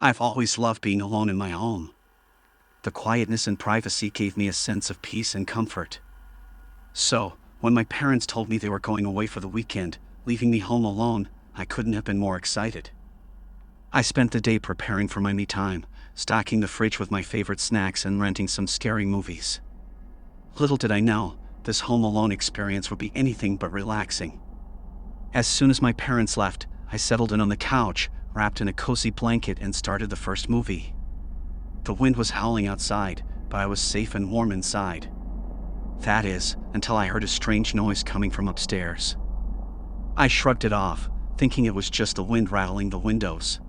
I've always loved being alone in my home. The quietness and privacy gave me a sense of peace and comfort. So, when my parents told me they were going away for the weekend, leaving me home alone, I couldn't have been more excited. I spent the day preparing for my me time, stocking the fridge with my favorite snacks and renting some scary movies. Little did I know, this home alone experience would be anything but relaxing. As soon as my parents left, I settled in on the couch, wrapped in a cozy blanket and started the first movie. The wind was howling outside, but I was safe and warm inside. That is, until I heard a strange noise coming from upstairs. I shrugged it off, thinking it was just the wind rattling the windows.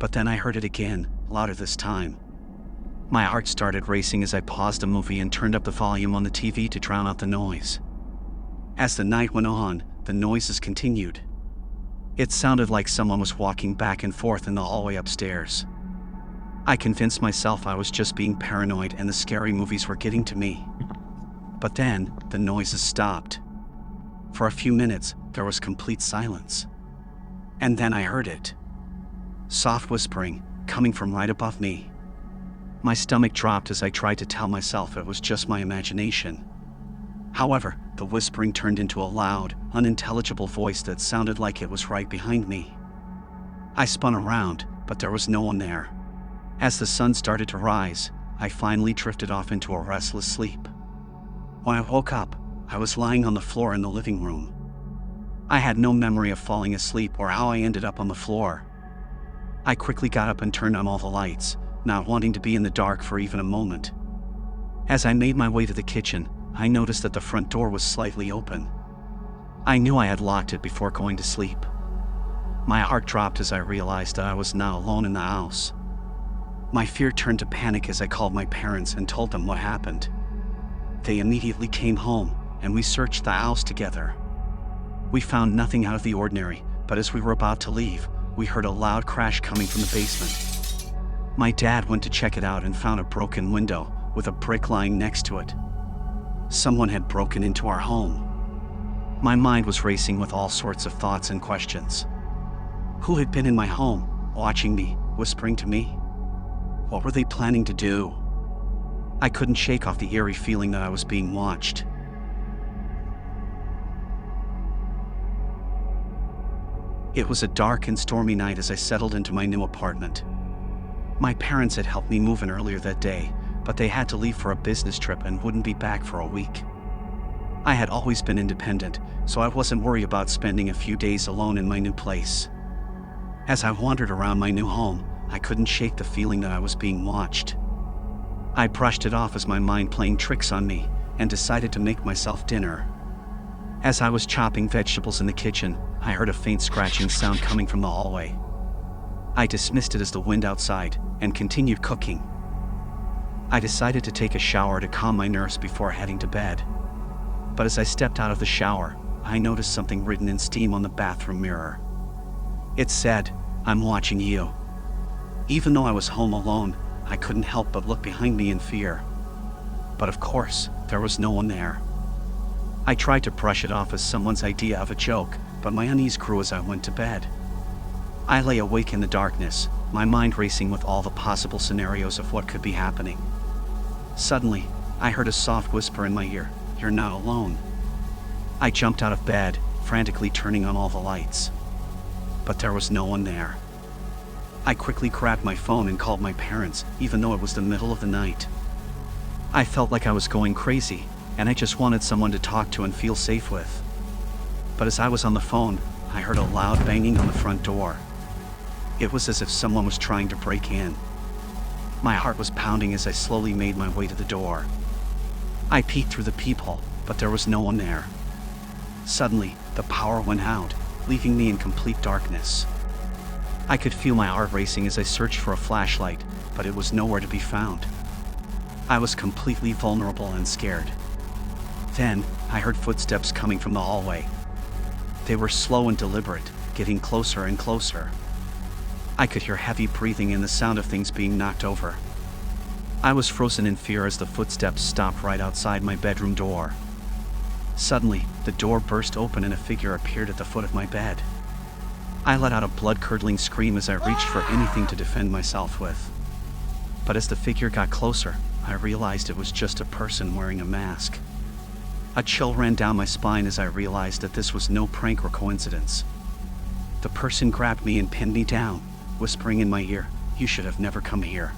But then I heard it again, louder this time. My heart started racing as I paused the movie and turned up the volume on the TV to drown out the noise. As the night went on, the noises continued. It sounded like someone was walking back and forth in the hallway upstairs. I convinced myself I was just being paranoid and the scary movies were getting to me. But then, the noises stopped. For a few minutes, there was complete silence. And then I heard it. Soft whispering, coming from right above me. My stomach dropped as I tried to tell myself it was just my imagination. However, the whispering turned into a loud, unintelligible voice that sounded like it was right behind me. I spun around, but there was no one there. As the sun started to rise, I finally drifted off into a restless sleep. When I woke up, I was lying on the floor in the living room. I had no memory of falling asleep or how I ended up on the floor. I quickly got up and turned on all the lights, not wanting to be in the dark for even a moment. As I made my way to the kitchen, I noticed that the front door was slightly open. I knew I had locked it before going to sleep. My heart dropped as I realized that I was now alone in the house. My fear turned to panic as I called my parents and told them what happened. They immediately came home, and we searched the house together. We found nothing out of the ordinary, but as we were about to leave, we heard a loud crash coming from the basement. My dad went to check it out and found a broken window, with a brick lying next to it. Someone had broken into our home. My mind was racing with all sorts of thoughts and questions. Who had been in my home, watching me, whispering to me? What were they planning to do? I couldn't shake off the eerie feeling that I was being watched. It was a dark and stormy night as I settled into my new apartment. My parents had helped me move in earlier that day, but they had to leave for a business trip and wouldn't be back for a week. I had always been independent, so I wasn't worried about spending a few days alone in my new place. As I wandered around my new home, I couldn't shake the feeling that I was being watched. I brushed it off as my mind playing tricks on me, and decided to make myself dinner. As I was chopping vegetables in the kitchen, I heard a faint scratching sound coming from the hallway. I dismissed it as the wind outside, and continued cooking. I decided to take a shower to calm my nerves before heading to bed. But as I stepped out of the shower, I noticed something written in steam on the bathroom mirror. It said, "I'm watching you." Even though I was home alone, I couldn't help but look behind me in fear. But of course, there was no one there. I tried to brush it off as someone's idea of a joke, but my unease grew as I went to bed. I lay awake in the darkness, my mind racing with all the possible scenarios of what could be happening. Suddenly, I heard a soft whisper in my ear, "You're not alone." I jumped out of bed, frantically turning on all the lights. But there was no one there. I quickly grabbed my phone and called my parents, even though it was the middle of the night. I felt like I was going crazy, and I just wanted someone to talk to and feel safe with. But as I was on the phone, I heard a loud banging on the front door. It was as if someone was trying to break in. My heart was pounding as I slowly made my way to the door. I peeked through the peephole, but there was no one there. Suddenly, the power went out, leaving me in complete darkness. I could feel my heart racing as I searched for a flashlight, but it was nowhere to be found. I was completely vulnerable and scared. Then, I heard footsteps coming from the hallway. They were slow and deliberate, getting closer and closer. I could hear heavy breathing and the sound of things being knocked over. I was frozen in fear as the footsteps stopped right outside my bedroom door. Suddenly, the door burst open and a figure appeared at the foot of my bed. I let out a blood-curdling scream as I reached for anything to defend myself with. But as the figure got closer, I realized it was just a person wearing a mask. A chill ran down my spine as I realized that this was no prank or coincidence. The person grabbed me and pinned me down, whispering in my ear, "You should have never come here."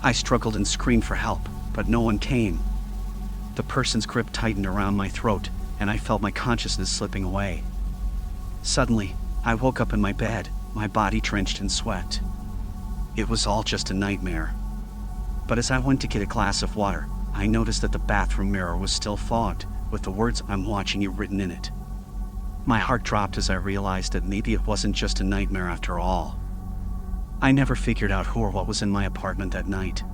I struggled and screamed for help, but no one came. The person's grip tightened around my throat, and I felt my consciousness slipping away. Suddenly, I woke up in my bed, my body drenched in sweat. It was all just a nightmare. But as I went to get a glass of water, I noticed that the bathroom mirror was still fogged, with the words "I'm watching you" written in it. My heart dropped as I realized that maybe it wasn't just a nightmare after all. I never figured out who or what was in my apartment that night.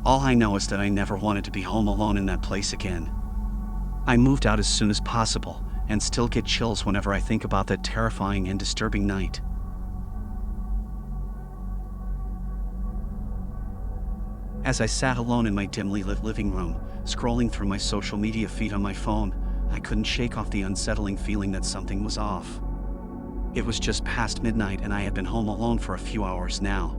All I know is that I never wanted to be home alone in that place again. I moved out as soon as possible, and still get chills whenever I think about that terrifying and disturbing night. As I sat alone in my dimly lit living room, scrolling through my social media feed on my phone, I couldn't shake off the unsettling feeling that something was off. It was just past midnight and I had been home alone for a few hours now.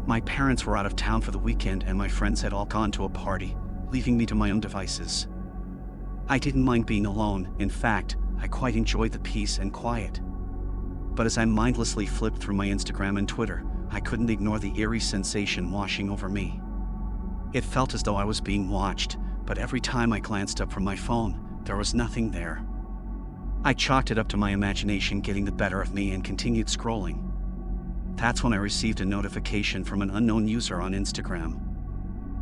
My parents were out of town for the weekend and my friends had all gone to a party, leaving me to my own devices. I didn't mind being alone. In fact, I quite enjoyed the peace and quiet. But as I mindlessly flipped through my Instagram and Twitter, I couldn't ignore the eerie sensation washing over me. It felt as though I was being watched, but every time I glanced up from my phone, there was nothing there. I chalked it up to my imagination getting the better of me and continued scrolling. That's when I received a notification from an unknown user on Instagram.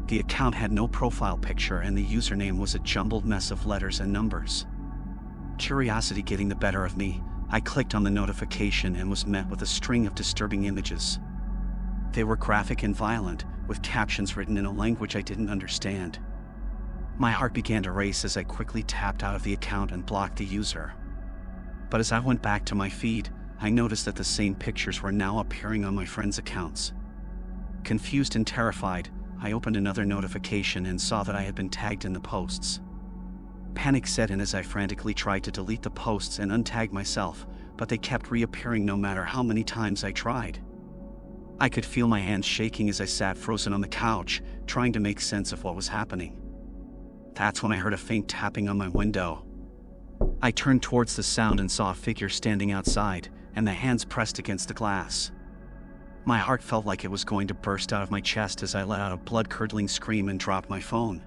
The account had no profile picture and the username was a jumbled mess of letters and numbers. Curiosity getting the better of me, I clicked on the notification and was met with a string of disturbing images. They were graphic and violent, with captions written in a language I didn't understand. My heart began to race as I quickly tapped out of the account and blocked the user. But as I went back to my feed, I noticed that the same pictures were now appearing on my friends' accounts. Confused and terrified, I opened another notification and saw that I had been tagged in the posts. Panic set in as I frantically tried to delete the posts and untag myself, but they kept reappearing no matter how many times I tried. I could feel my hands shaking as I sat frozen on the couch, trying to make sense of what was happening. That's when I heard a faint tapping on my window. I turned towards the sound and saw a figure standing outside, and the hands pressed against the glass. My heart felt like it was going to burst out of my chest as I let out a blood-curdling scream and dropped my phone.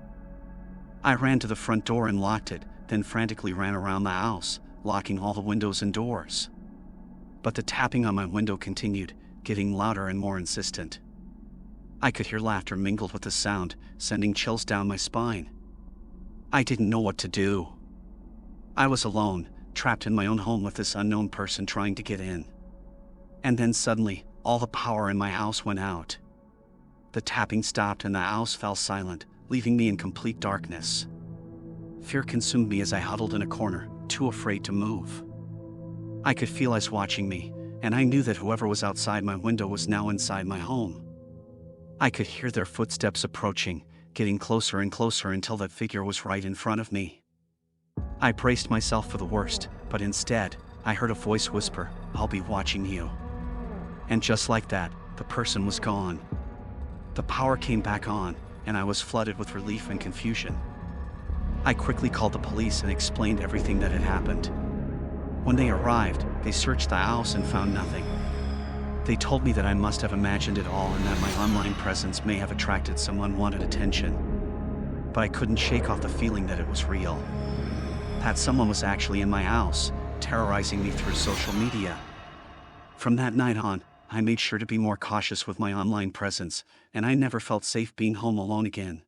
I ran to the front door and locked it, then frantically ran around the house, locking all the windows and doors. But the tapping on my window continued, getting louder and more insistent. I could hear laughter mingled with the sound, sending chills down my spine. I didn't know what to do. I was alone, trapped in my own home with this unknown person trying to get in. And then suddenly, all the power in my house went out. The tapping stopped and the house fell silent, leaving me in complete darkness. Fear consumed me as I huddled in a corner, too afraid to move. I could feel eyes watching me, and I knew that whoever was outside my window was now inside my home. I could hear their footsteps approaching, getting closer and closer until that figure was right in front of me. I braced myself for the worst, but instead, I heard a voice whisper, "I'll be watching you." And just like that, the person was gone. The power came back on, and I was flooded with relief and confusion. I quickly called the police and explained everything that had happened. When they arrived, they searched the house and found nothing. They told me that I must have imagined it all and that my online presence may have attracted some unwanted attention. But I couldn't shake off the feeling that it was real. That someone was actually in my house, terrorizing me through social media. From that night on, I made sure to be more cautious with my online presence, and I never felt safe being home alone again.